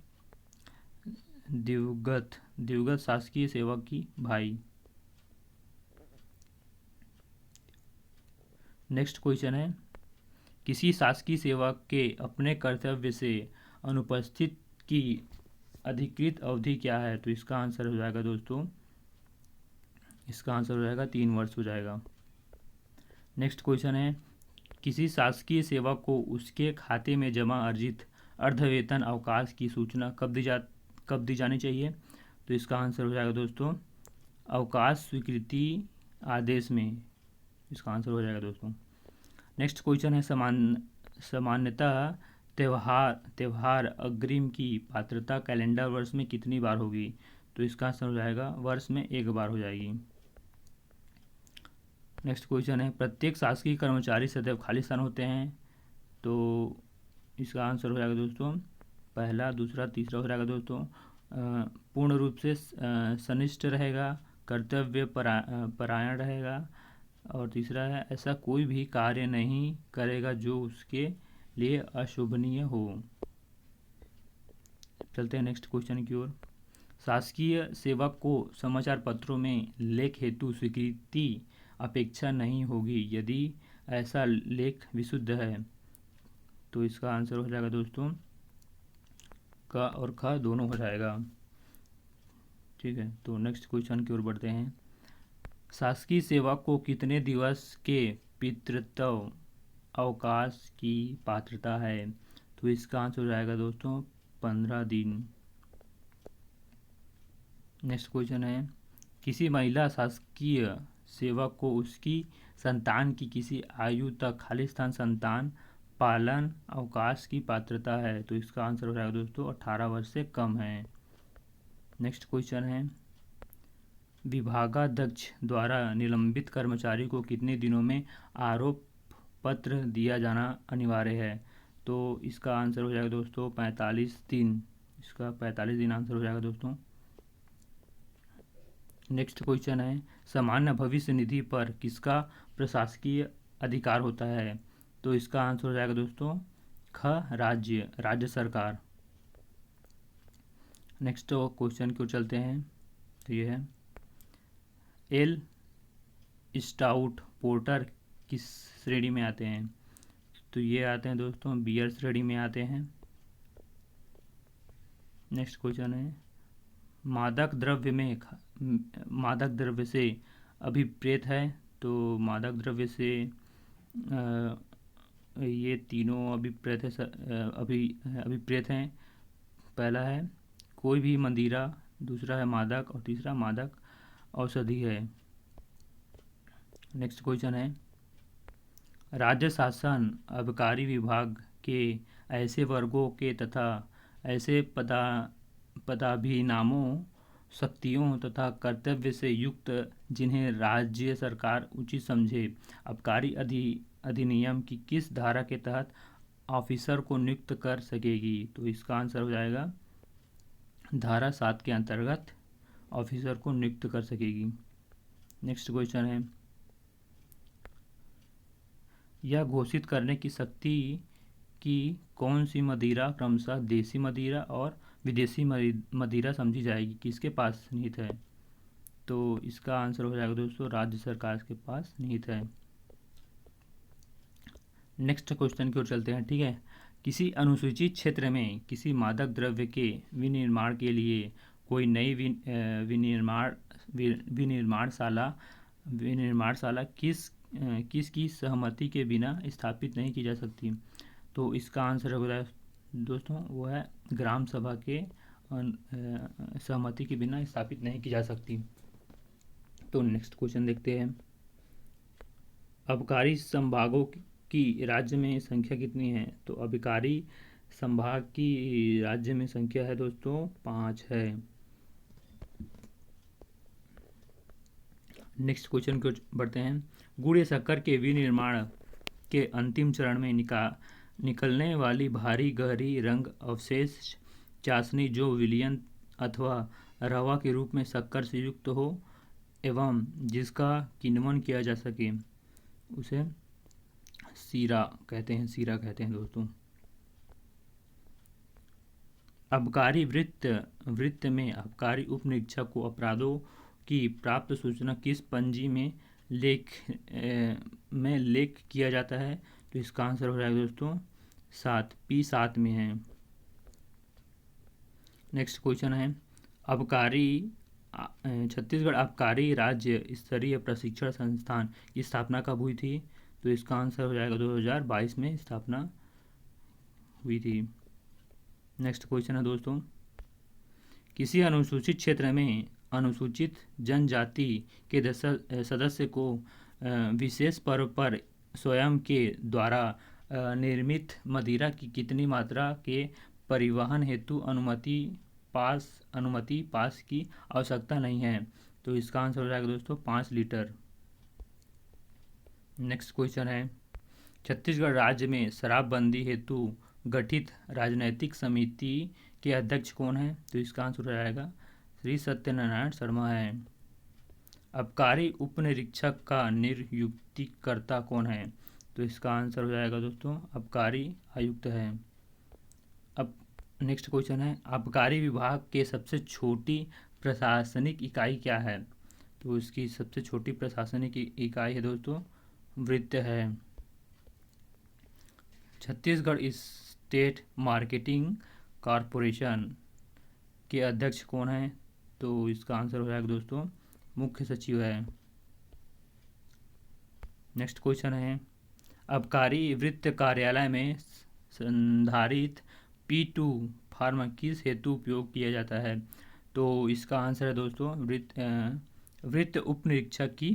दिवंगत शासकीय सेवक की भाई। नेक्स्ट क्वेश्चन है, किसी शासकीय सेवक के अपने कर्तव्य से अनुपस्थित की अधिकृत अवधि क्या है? तो इसका आंसर हो जाएगा दोस्तों, इसका आंसर हो जाएगा 3 वर्ष हो जाएगा। नेक्स्ट क्वेश्चन है, किसी शासकीय सेवक को उसके खाते में जमा अर्जित अर्धवेतन अवकाश की सूचना कब दी जानी चाहिए? तो इसका आंसर हो जाएगा दोस्तों अवकाश स्वीकृति आदेश में, इसका आंसर हो जाएगा दोस्तों। नेक्स्ट क्वेश्चन है, सामान्यतः त्यौहार अग्रिम की पात्रता कैलेंडर वर्ष में कितनी बार होगी? तो इसका आंसर हो जाएगा वर्ष में 1 बार हो जाएगी। नेक्स्ट क्वेश्चन है, प्रत्येक शासकीय कर्मचारी सदैव खाली स्थान होते हैं? तो इसका आंसर हो जाएगा दोस्तों पहला, दूसरा, तीसरा हो जाएगा दोस्तों पूर्ण रूप से सनिष्ठ रहेगा, कर्तव्य परायण रहेगा, और तीसरा है ऐसा कोई भी कार्य नहीं करेगा जो उसके लिए अशोभनीय हो। चलते हैं नेक्स्ट क्वेश्चन की ओर। शासकीय सेवक को समाचार पत्रों में लेख हेतु स्वीकृति अपेक्षा नहीं होगी यदि ऐसा लेख विशुद्ध है? तो इसका आंसर हो जाएगा दोस्तों क और ख दोनों हो जाएगा, ठीक है। तो नेक्स्ट क्वेश्चन की ओर बढ़ते हैं, शासकीय सेवा को कितने दिवस के पितृत्व अवकाश की पात्रता है? तो इसका आंसर हो जाएगा दोस्तों 15 दिन। नेक्स्ट क्वेश्चन है, किसी महिला शासकीय सेवक को उसकी संतान की किसी आयु तक खालिस्तान संतान पालन अवकाश की पात्रता है? तो इसका आंसर हो जाएगा दोस्तों 18 वर्ष से कम है। नेक्स्ट क्वेश्चन है, विभागाध्यक्ष द्वारा निलंबित कर्मचारी को कितने दिनों में आरोप पत्र दिया जाना अनिवार्य है? तो इसका आंसर हो जाएगा दोस्तों 45 दिन, इसका 45 दिन आंसर हो जाएगा दोस्तों। नेक्स्ट क्वेश्चन है, सामान्य भविष्य निधि पर किसका प्रशासकीय अधिकार होता है? तो इसका आंसर हो जाएगा दोस्तों ख राज्य सरकार। नेक्स्ट क्वेश्चन की ओर चलते हैं, तो ये है, एल स्टाउट पोर्टर किस श्रेणी में आते हैं? तो ये आते हैं दोस्तों बियर श्रेणी में आते हैं। नेक्स्ट क्वेश्चन है, मादक द्रव्य से अभिप्रेत है? तो मादक द्रव्य से ये तीनों अभिप्रेत है, अभिप्रेत हैं। पहला है कोई भी मदिरा, दूसरा है मादक और तीसरा मादक औषधि है। नेक्स्ट क्वेश्चन है, राज्य शासन आबकारी विभाग के ऐसे वर्गों के तथा ऐसे पदाभिनामों शक्तियों तथा कर्तव्य से युक्त जिन्हें राज्य सरकार उचित समझे आबकारी अधिनियम की किस धारा के तहत ऑफिसर को नियुक्त कर सकेगी? तो इसका आंसर हो जाएगा धारा 7 के अंतर्गत ऑफिसर को नियुक्त कर सकेगी। नेक्स्ट क्वेश्चन है, यह घोषित करने की शक्ति की कौन सी मदिरा क्रमशः देसी मदिरा और विदेशी मदिरा समझी जाएगी, किसके पास निहित है? तो इसका आंसर हो जाएगा दोस्तों राज्य सरकार के पास निहित है। नेक्स्ट क्वेश्चन की ओर चलते हैं, ठीक है। किसी अनुसूचित क्षेत्र में किसी मादक द्रव्य के विनिर्माण के लिए कोई नई विनिर्माणशाला विनिर्माणशाला किसकी सहमति के बिना स्थापित नहीं की जा सकती। तो इसका आंसर हो रहा है दोस्तों, वो है ग्राम सभा के सहमति के बिना स्थापित नहीं की जा सकती। तो नेक्स्ट क्वेश्चन देखते हैं, आबकारी संभागों की राज्य में संख्या कितनी है। तो आबकारी संभाग की राज्य में संख्या है दोस्तों 5 है। नेक्स्ट क्वेश्चन की ओर बढ़ते हैं, गुड़ या शक्कर के विनिर्माण के अंतिम चरण में निकलने वाली भारी गहरी रंग अवशेष चाशनी जो विलयन अथवा रवा के रूप में शक्कर से युक्त हो एवं जिसका किण्वन किया जा सके उसे सीरा कहते हैं दोस्तों। आबकारी वृत्त में आबकारी उप निरीक्षक को अपराधों की प्राप्त सूचना किस पंजी में लेख किया जाता है। तो इसका आंसर हो जाएगा दोस्तों 7 में है। नेक्स्ट क्वेश्चन है, छत्तीसगढ़ आबकारी राज्य स्तरीय प्रशिक्षण संस्थान की स्थापना कब हुई थी। तो इसका आंसर हो जाएगा 2022 में स्थापना हुई थी। नेक्स्ट क्वेश्चन है दोस्तों, किसी अनुसूचित क्षेत्र में अनुसूचित जनजाति के सदस्य को विशेष पर्व पर स्वयं के द्वारा निर्मित मदिरा की कितनी मात्रा के परिवहन हेतु अनुमति पास की आवश्यकता नहीं है। तो इसका आंसर हो जाएगा दोस्तों 5 लीटर। नेक्स्ट क्वेश्चन है, छत्तीसगढ़ राज्य में शराबबंदी हेतु गठित राजनैतिक समिति के अध्यक्ष कौन है। तो इसका आंसर हो जाएगा श्री सत्यनारायण शर्मा है। आबकारी उप निरीक्षक का नियुक्तिकर्ता कौन है। तो इसका आंसर हो जाएगा दोस्तों आबकारी आयुक्त है। अब नेक्स्ट क्वेश्चन है, आबकारी विभाग के सबसे छोटी प्रशासनिक इकाई क्या है। तो इसकी सबसे छोटी प्रशासनिक इकाई है दोस्तों वृत्त है। छत्तीसगढ़ स्टेट मार्केटिंग कॉरपोरेशन के अध्यक्ष कौन है। तो इसका आंसर हो जाएगा दोस्तों मुख्य सचिव है। नेक्स्ट क्वेश्चन है, आबकारी वृत्त कार्यालय में संधारित P2 फार्म किस हेतु उपयोग किया जाता है। तो इसका आंसर है दोस्तों वृत्त उप निरीक्षक की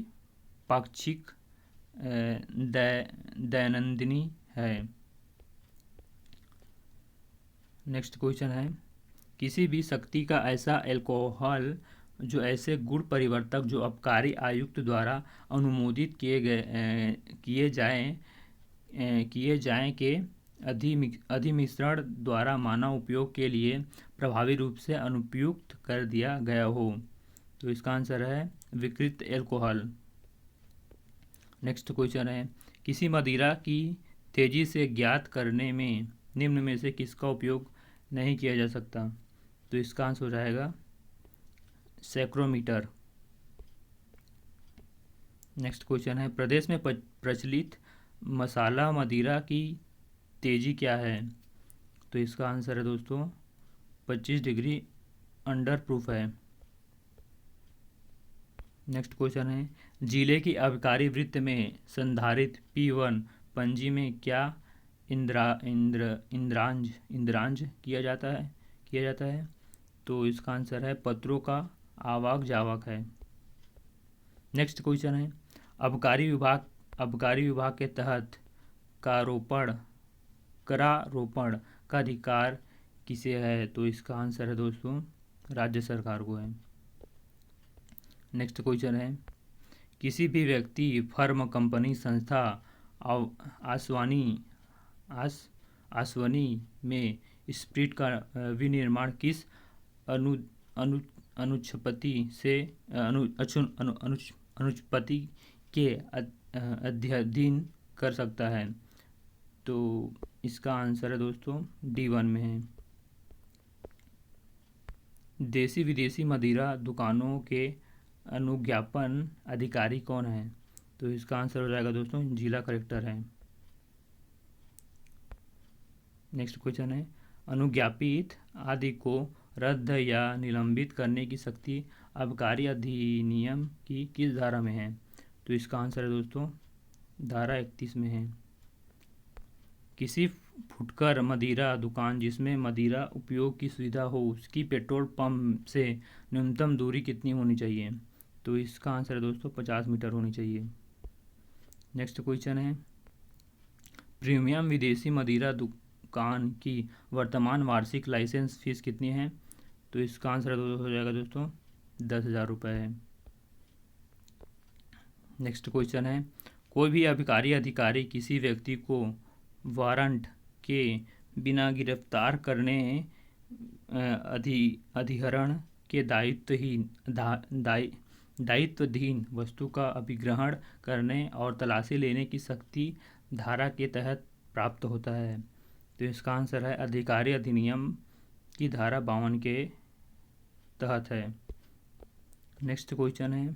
पाक्षिक दैनंदिनी है। नेक्स्ट क्वेश्चन है, किसी भी शक्ति का ऐसा अल्कोहल जो ऐसे गुण परिवर्तक जो आबकारी आयुक्त द्वारा अनुमोदित किए जाएं के अधिमिश्रण द्वारा मानव उपयोग के लिए प्रभावी रूप से अनुपयुक्त कर दिया गया हो। तो इसका आंसर है विकृत अल्कोहल। नेक्स्ट क्वेश्चन है, किसी मदिरा की तेजी से ज्ञात करने में निम्न में से किसका उपयोग नहीं किया जा सकता। तो इसका आंसर हो जाएगा सैक्रोमीटर। नेक्स्ट क्वेश्चन है, प्रदेश में प्रचलित मसाला मदिरा की तेजी क्या है। तो इसका आंसर है दोस्तों 25 डिग्री अंडर प्रूफ है। नेक्स्ट क्वेश्चन है, जिले की आबकारी वृत्त में संधारित P1 पंजी में क्या इंद्रांज किया जाता है। तो इसका आंसर है पत्रों का आवाक जावक है। नेक्स्ट क्वेश्चन है, आबकारी विभाग के तहत करारोपण का अधिकार किसे है। तो इसका आंसर है दोस्तों राज्य सरकार को है। नेक्स्ट क्वेश्चन है, किसी भी व्यक्ति फर्म कंपनी संस्था आसवनी में स्प्रिट का विनिर्माण किस अनुच्छेद के अधीन कर सकता है। तो इसका आंसर है दोस्तों D1 में है। देसी विदेशी मदिरा दुकानों के अनुज्ञापन अधिकारी कौन है? तो इसका आंसर हो जाएगा दोस्तों जिला कलेक्टर है। नेक्स्ट क्वेश्चन है, अनुज्ञापित आदि को रद्द या निलंबित करने की शक्ति आबकारी अधिनियम की किस धारा में है? तो इसका आंसर है दोस्तों धारा 31 में है। किसी फुटकर मदिरा दुकान जिसमें मदिरा उपयोग की सुविधा हो उसकी पेट्रोल पंप से न्यूनतम दूरी कितनी होनी चाहिए? तो इसका आंसर है दोस्तों 50 मीटर होनी चाहिए। नेक्स्ट क्वेश्चन है, प्रीमियम विदेशी मदिरा दुकान की वर्तमान वार्षिक लाइसेंस फीस कितनी है? तो इसका आंसर हो जाएगा दोस्तों 10,000 रुपये है। नेक्स्ट क्वेश्चन है, कोई भी अभिकारी अधिकारी किसी व्यक्ति को वारंट के बिना गिरफ्तार करने अधिहरण के दायित्वधीन वस्तु का अभिग्रहण करने और तलाशी लेने की शक्ति धारा के तहत प्राप्त होता है? तो इसका आंसर है अधिकारी अधिनियम की धारा 52 के तहत है। नेक्स्ट क्वेश्चन है,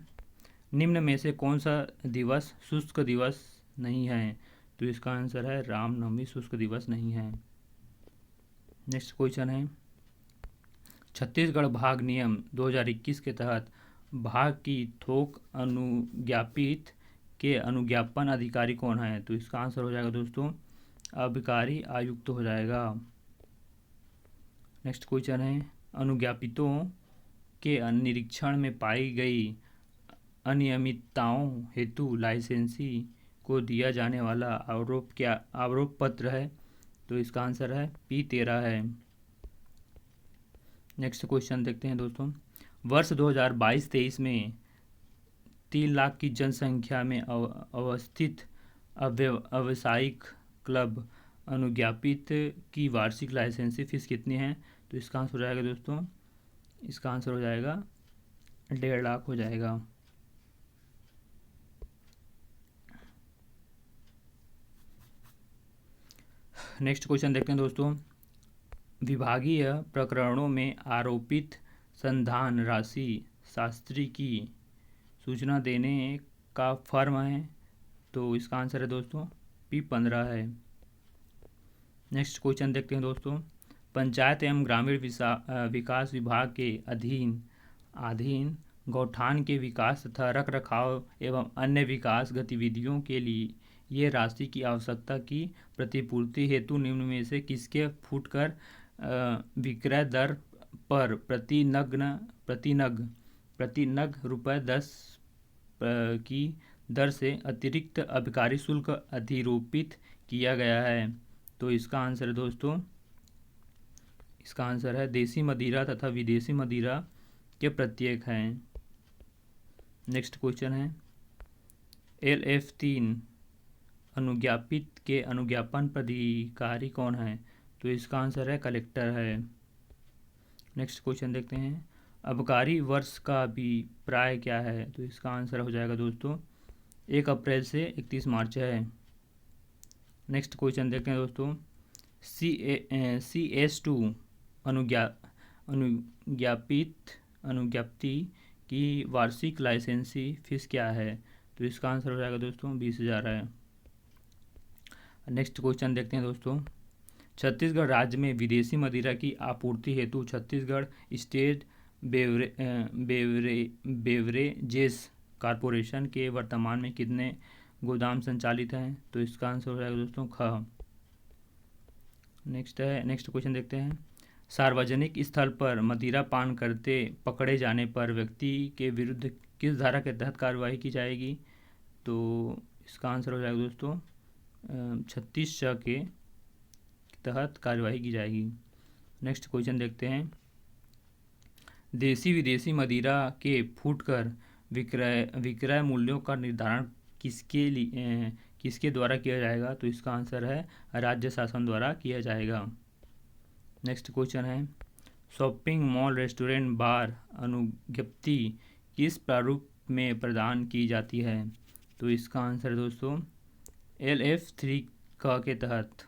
निम्न में से कौन सा दिवस शुष्क दिवस नहीं है? तो इसका आंसर है रामनवमी शुष्क दिवस नहीं है। नेक्स्ट क्वेश्चन है, छत्तीसगढ़ भाग नियम 2021 के तहत भाग की थोक अनुज्ञापित के अनुज्ञापन अधिकारी कौन है? तो इसका आंसर हो जाएगा दोस्तों अभिकारी आयुक्त हो जाएगा। नेक्स्ट क्वेश्चन है, अनुज्ञापितों के निरीक्षण में पाई गई अनियमितताओं हेतु लाइसेंसी को दिया जाने वाला आरोप पत्र है? तो इसका आंसर है P13 है। नेक्स्ट क्वेश्चन देखते हैं दोस्तों, वर्ष 2022-23 में 3 लाख की जनसंख्या में अवस्थित व्यावसायिक क्लब अनुज्ञापित की वार्षिक लाइसेंसी फीस कितनी है? तो इसका आंसर हो जाएगा दोस्तों, इसका आंसर हो जाएगा 1.5 लाख हो जाएगा। नेक्स्ट क्वेश्चन देखते हैं दोस्तों, विभागीय प्रकरणों में आरोपित संधान राशि शास्त्री की सूचना देने का फर्म है? तो इसका आंसर है दोस्तों P15 है। नेक्स्ट क्वेश्चन देखते हैं दोस्तों, पंचायत एवं ग्रामीण विकास विभाग के अधीन गौठान के विकास तथा रख रखाव एवं अन्य विकास गतिविधियों के लिए ये राशि की आवश्यकता की प्रतिपूर्ति हेतु निम्न में से किसके फुटकर विक्रय दर पर प्रति नग ₹10 की दर से अतिरिक्त अभिकारी शुल्क अधिरोपित किया गया है? तो इसका आंसर है दोस्तों, इसका आंसर है देसी मदिरा तथा विदेशी मदिरा के प्रत्येक हैं। नेक्स्ट क्वेश्चन है, LF3 अनुज्ञापित के अनुज्ञापन प्राधिकारी कौन है? तो इसका आंसर है कलेक्टर है। नेक्स्ट क्वेश्चन देखते हैं, आबकारी वर्ष का अभिप्राय क्या है? तो इसका आंसर हो जाएगा दोस्तों 1 अप्रैल से 31 मार्च है। नेक्स्ट क्वेश्चन देखते हैं दोस्तों, CS2 अनुज्ञाप्ति की वार्षिक लाइसेंसी फीस क्या है? तो इसका आंसर हो जाएगा दोस्तों 20,000 है। नेक्स्ट क्वेश्चन देखते हैं दोस्तों, छत्तीसगढ़ राज्य में विदेशी मदिरा की आपूर्ति हेतु छत्तीसगढ़ स्टेट बेवरेजेस कॉरपोरेशन के वर्तमान में कितने गोदाम संचालित हैं? तो इसका आंसर हो जाएगा दोस्तों ख। नेक्स्ट क्वेश्चन देखते हैं, सार्वजनिक स्थल पर मदिरा पान करते पकड़े जाने पर व्यक्ति के विरुद्ध किस धारा के तहत कार्रवाई की जाएगी? तो इसका आंसर हो जाएगा दोस्तों 36 के तहत कार्यवाही की जाएगी। नेक्स्ट क्वेश्चन देखते हैं, देसी विदेशी मदिरा के फुटकर विक्रय मूल्यों का निर्धारण किसके द्वारा किया जाएगा? तो इसका आंसर है राज्य शासन द्वारा किया जाएगा। नेक्स्ट क्वेश्चन है, शॉपिंग मॉल रेस्टोरेंट बार अनुज्ञप्ति किस प्रारूप में प्रदान की जाती है? तो इसका आंसर दोस्तों LF3 के तहत।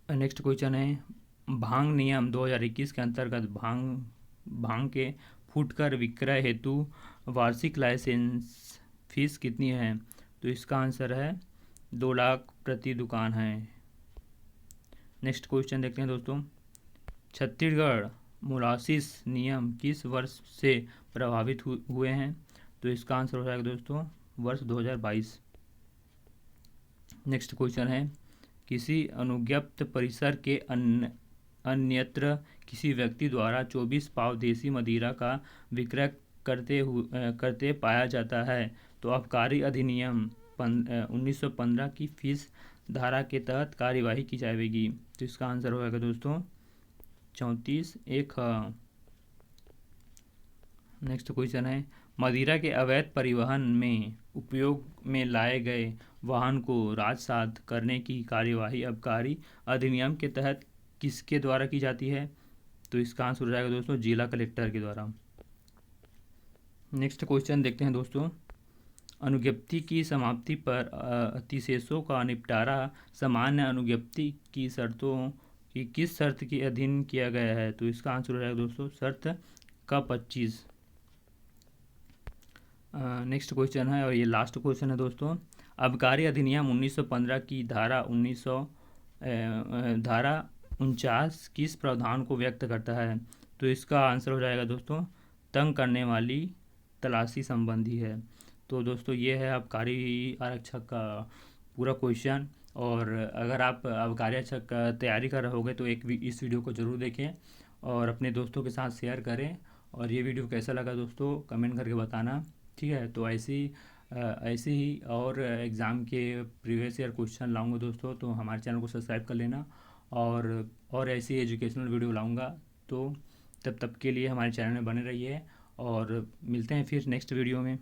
नेक्स्ट क्वेश्चन है, भांग नियम 2021 के अंतर्गत भांग के फुटकर विक्रय हेतु वार्षिक लाइसेंस फीस कितनी है? तो इसका आंसर है 2 लाख प्रति दुकान है। नेक्स्ट क्वेश्चन देखते हैं दोस्तों। छत्तीसगढ़ मोलासिस नियम किस वर्ष से प्रभावित हुए हैं? तो इसका आंसर हो जाएगा दोस्तों वर्ष 2022। नेक्स्ट क्वेश्चन है, किसी अनुज्ञप्त परिसर के अन्यत्र किसी व्यक्ति द्वारा 24 पाव देसी मदिरा का विक्रय करते पाया जाता है तो आबकारी अधिनियम 1915 की फीस धारा के तहत कार्यवाही की जाएगी। तो इसका आंसर हो जाएगा दोस्तों 34(1). नेक्स्ट क्वेश्चन है, मदिरा के अवैध परिवहन में उपयोग में लाए गए वाहन को राजसात करने की कार्यवाही आबकारी अधिनियम के तहत किसके द्वारा की जाती है? तो इसका आंसर हो जाएगा दोस्तों जिला कलेक्टर के द्वारा। नेक्स्ट क्वेश्चन देखते हैं दोस्तों। अनुज्ञप्ति की समाप्ति पर अतिशेषों का निपटारा सामान्य अनुज्ञप्ति की शर्तों की किस शर्त के अधीन किया गया है? तो इसका आंसर हो जाएगा दोस्तों शर्त का 25। नेक्स्ट क्वेश्चन है और ये लास्ट क्वेश्चन है दोस्तों। आबकारी अधिनियम 1915 की धारा 49 किस प्रावधान को व्यक्त करता है? तो इसका आंसर हो जाएगा दोस्तों तंग करने वाली तलाशी संबंधी है। तो दोस्तों ये है आबकारी आरक्षक का पूरा क्वेश्चन। और अगर आप आबकारी आरक्षक का तैयारी कर रहे होगे तो इस वीडियो को ज़रूर देखें और अपने दोस्तों के साथ शेयर करें। और ये वीडियो कैसा लगा दोस्तों कमेंट करके बताना, ठीक है। तो ऐसे ही और एग्ज़ाम के प्रीवियस ईयर क्वेश्चन लाऊंगा दोस्तों, तो हमारे चैनल को सब्सक्राइब कर लेना और ऐसी एजुकेशनल वीडियो लाऊंगा। तो तब के लिए हमारे चैनल में बने रहिए और मिलते हैं फिर नेक्स्ट वीडियो में।